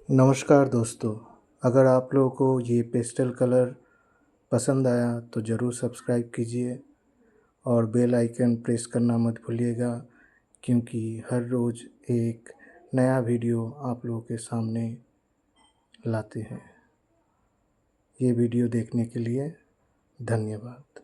नमस्कार दोस्तों, अगर आप लोगों को ये पेस्टल कलर पसंद आया तो ज़रूर सब्सक्राइब कीजिए और बेल आइकन प्रेस करना मत भूलिएगा, क्योंकि हर रोज़ एक नया वीडियो आप लोगों के सामने लाते हैं। ये वीडियो देखने के लिए धन्यवाद।